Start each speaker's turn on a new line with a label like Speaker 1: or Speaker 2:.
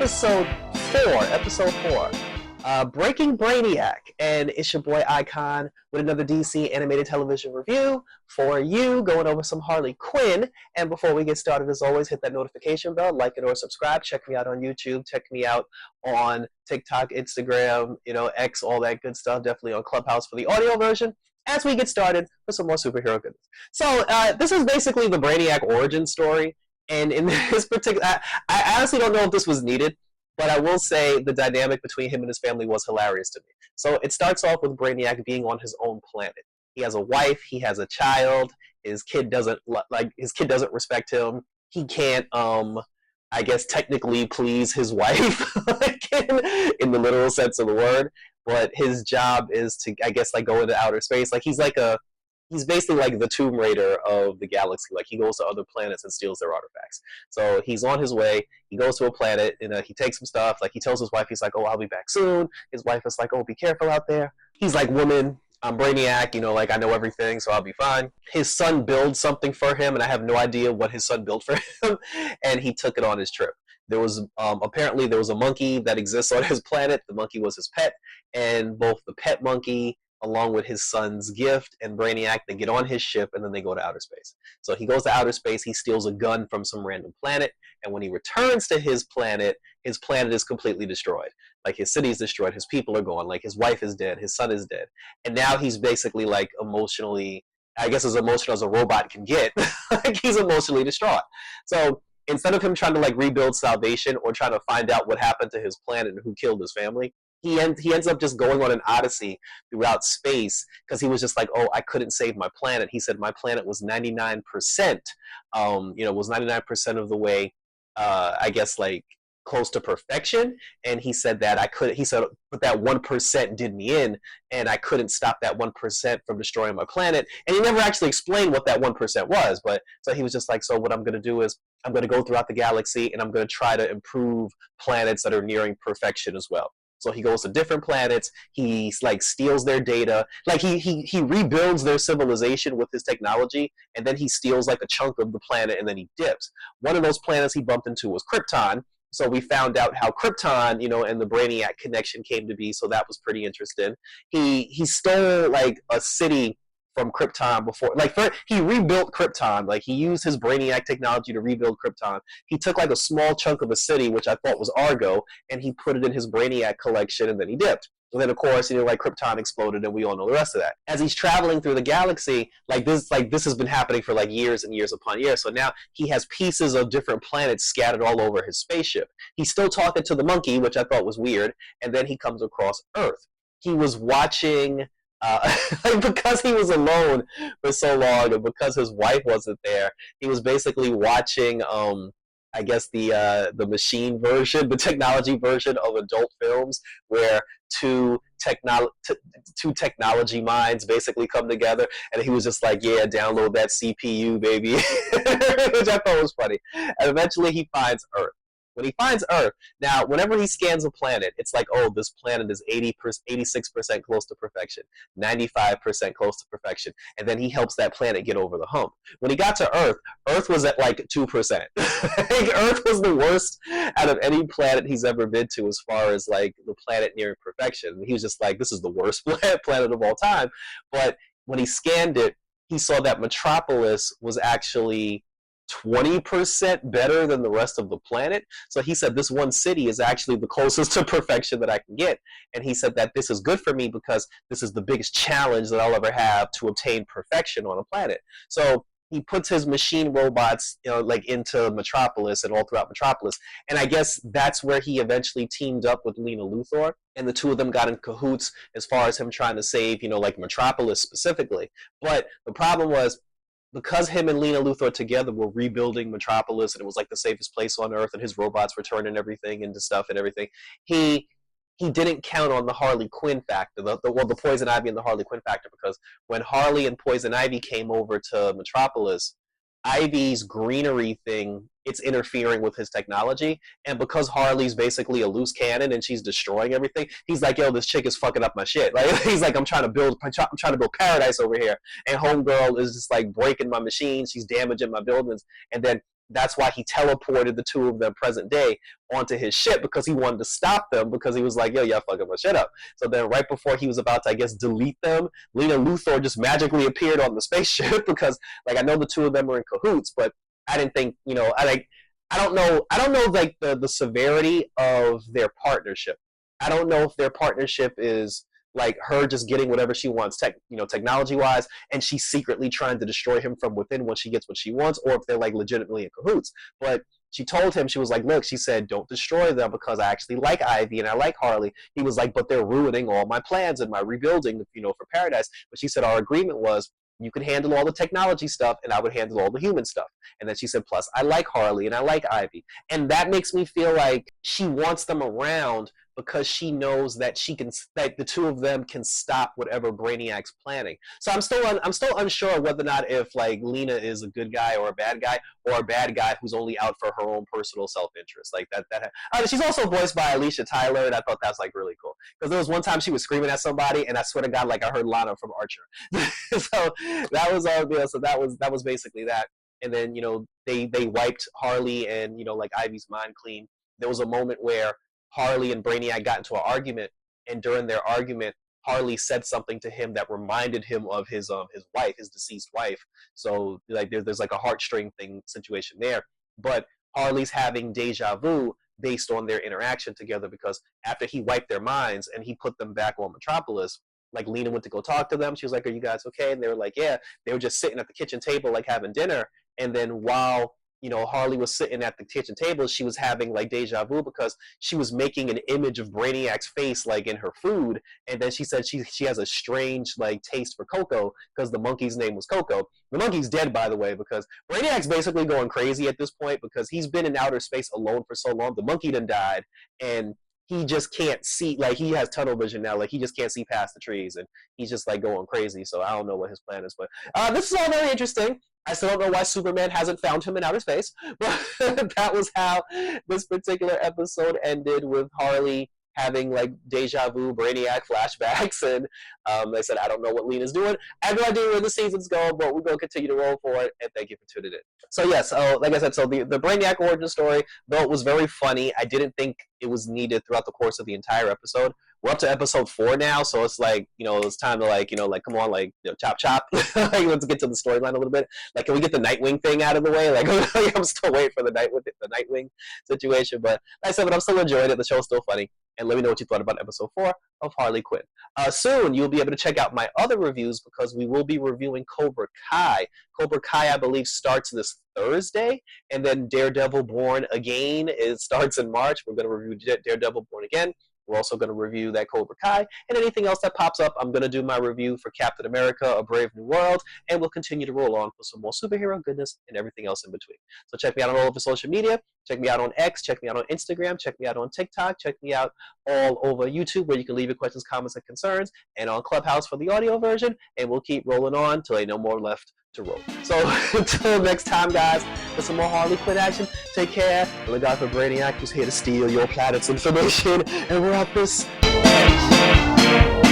Speaker 1: episode 4, Breaking Brainiac, and it's your boy Icon with another DC animated television review for you, going over some Harley Quinn. And before we get started, as always, hit that notification bell, like it or subscribe. Check me out on YouTube, check me out on TikTok, Instagram, X, all that good stuff. Definitely on Clubhouse for the audio version. As we get started with some more superhero goodness. So this is basically the Brainiac origin story. And in this particular, I honestly don't know if this was needed, but I will say the dynamic between him and his family was hilarious to me. So it starts off with Brainiac being on his own planet. He has a wife, he has a child. His kid doesn't respect him. He can't, I guess, technically please his wife in the literal sense of the word. But his job is to, I guess, go into outer space. He's basically like the Tomb Raider of the galaxy. He goes to other planets and steals their artifacts. So he's on his way. He goes to a planet, and he takes some stuff. He tells his wife, he's like, "Oh, I'll be back soon." His wife is like, "Oh, be careful out there." He's like, "Woman, I'm Brainiac. I know everything, so I'll be fine." His son builds something for him, and I have no idea what his son built for him, and he took it on his trip. There was apparently there was a monkey that exists on his planet. The monkey was his pet, and both the pet monkey, along with his son's gift, and Brainiac, they get on his ship, and then they go to outer space. So he goes to outer space, he steals a gun from some random planet, and when he returns to his planet is completely destroyed. His city is destroyed, his people are gone, his wife is dead, his son is dead. And now he's basically, emotionally, I guess as emotional as a robot can get, he's emotionally distraught. So instead of him trying to, rebuild salvation or trying to find out what happened to his planet and who killed his family, he ends up just going on an odyssey throughout space because he was just like, "Oh, I couldn't save my planet." He said, "My planet was 99%, was 99% of the way, I guess, close to perfection." And he said that but that 1% did me in, and I couldn't stop that 1% from destroying my planet. And he never actually explained what that 1% was. But so he was just like, "So what I'm going to do is I'm going to go throughout the galaxy, and I'm going to try to improve planets that are nearing perfection as well." So he goes to different planets. He steals their data. He rebuilds their civilization with his technology, and then he steals a chunk of the planet, and then he dips. One of those planets he bumped into was Krypton. So we found out how Krypton, and the Brainiac connection came to be. So that was pretty interesting. He stole a city from Krypton before. He rebuilt Krypton. He used his Brainiac technology to rebuild Krypton. He took a small chunk of a city, which I thought was Argo, and he put it in his Brainiac collection, and then he dipped. And then, of course, Krypton exploded, and we all know the rest of that. As he's traveling through the galaxy, this has been happening for years and years upon years. So now he has pieces of different planets scattered all over his spaceship. He's still talking to the monkey, which I thought was weird, and then he comes across Earth. He was watching. Because he was alone for so long, and because his wife wasn't there, he was basically watching I guess the machine version, the technology version of adult films, where two technology minds basically come together, and he was just like, "Yeah, download that CPU, baby," which I thought was funny. And eventually he finds Earth. When he finds Earth, now, whenever he scans a planet, it's like, "Oh, this planet is 86% close to perfection, 95% close to perfection," and then he helps that planet get over the hump. When he got to Earth, Earth was at 2%. Earth was the worst out of any planet he's ever been to as far as the planet nearing perfection. He was just like, "This is the worst planet of all time." But when he scanned it, he saw that Metropolis was actually 20% better than the rest of the planet. So he said, "This one city is actually the closest to perfection that I can get." And he said that this is good for me because this is the biggest challenge that I'll ever have to obtain perfection on a planet. So he puts his machine robots, into Metropolis and all throughout Metropolis. And I guess that's where he eventually teamed up with Lena Luthor, and the two of them got in cahoots as far as him trying to save, Metropolis specifically. But the problem was, because him and Lena Luthor together were rebuilding Metropolis, and it was the safest place on Earth, and his robots were turning everything into stuff and everything, he didn't count on the Harley Quinn factor, the Poison Ivy and the Harley Quinn factor, because when Harley and Poison Ivy came over to Metropolis, Ivy's greenery thing, it's interfering with his technology, and because Harley's basically a loose cannon and she's destroying everything, he's like, "Yo, this chick is fucking up my shit." He's like, I'm trying to build paradise over here, and homegirl is just breaking my machines, she's damaging my buildings. And then that's why he teleported the two of them present day onto his ship, because he wanted to stop them, because he was like, yo, y'all fucking my shit up. So then right before he was about to, I guess, delete them, Lena Luthor just magically appeared on the spaceship because, like, I know the two of them were in cahoots, but I didn't think, I don't know like the severity of their partnership. I don't know if their partnership is like her just getting whatever she wants, technology wise, and she's secretly trying to destroy him from within when she gets what she wants, or if they're like legitimately in cahoots. But she told him, she was like, look, she said, don't destroy them because I actually like Ivy and I like Harley. He was like, but they're ruining all my plans and my rebuilding, for Paradise. But she said our agreement was, you could handle all the technology stuff and I would handle all the human stuff. And then she said, plus I like Harley and I like Ivy. And that makes me feel like she wants them around because she knows that that the two of them can stop whatever Brainiac's planning. So I'm still unsure whether or not if like Lena is a good guy or a bad guy who's only out for her own personal self-interest. Like that. She's also voiced by Alicia Tyler, and I thought that's like really cool because there was one time she was screaming at somebody, and I swear to God, like I heard Lana from Archer. So that was so that was basically that. And then they wiped Harley and like Ivy's mind clean. There was a moment where Harley and Brainiac got into an argument, and during their argument, Harley said something to him that reminded him of his wife, his deceased wife. So like there's like a heartstring situation there. But Harley's having deja vu based on their interaction together, because after he wiped their minds and he put them back on Metropolis, like Lena went to go talk to them. She was like, "Are you guys okay?" And they were like, "Yeah." They were just sitting at the kitchen table, like having dinner. And then while Harley was sitting at the kitchen table, she was having like deja vu because she was making an image of Brainiac's face like in her food. And then she said she has a strange like taste for Coco because the monkey's name was Coco. The monkey's dead, by the way, because Brainiac's basically going crazy at this point because he's been in outer space alone for so long. The monkey done died, and he just can't see, like he has tunnel vision now, like he just can't see past the trees, and he's just like going crazy. So I don't know what his plan is, but this is all very interesting. I still don't know why Superman hasn't found him in outer space, but that was how this particular episode ended, with Harley having like deja vu, Brainiac flashbacks, and like I said, I don't know what Lena's doing. I have no idea where the season's going, but we're going to continue to roll for it, and thank you for tuning in. So yes, like I said, so the Brainiac origin story, though it was very funny, I didn't think it was needed throughout the course of the entire episode. We're up to episode 4 now, so it's like, it's time to like, come on, chop. Like, let's get to the storyline a little bit. Like, can we get the Nightwing thing out of the way? Like, I'm still waiting for the Nightwing situation, but like I said, but I'm still enjoying it. The show's still funny. And let me know what you thought about episode 4 of Harley Quinn. Soon, you'll be able to check out my other reviews because we will be reviewing Cobra Kai. Cobra Kai, I believe, starts this Thursday, and then Daredevil Born Again, it starts in March. We're going to review Daredevil Born Again. We're also going to review that Cobra Kai, and anything else that pops up, I'm going to do my review for Captain America, A Brave New World, and we'll continue to roll on for some more superhero goodness and everything else in between. So check me out on all over social media. Check me out on X. Check me out on Instagram. Check me out on TikTok. Check me out all over YouTube, where you can leave your questions, comments, and concerns, and on Clubhouse for the audio version, and we'll keep rolling on till ain't no more left to roll. So until next time, guys, for some more Harley Quinn action, take care. And look out for Brainiac, who's here to steal your planet's information. And we're out this way.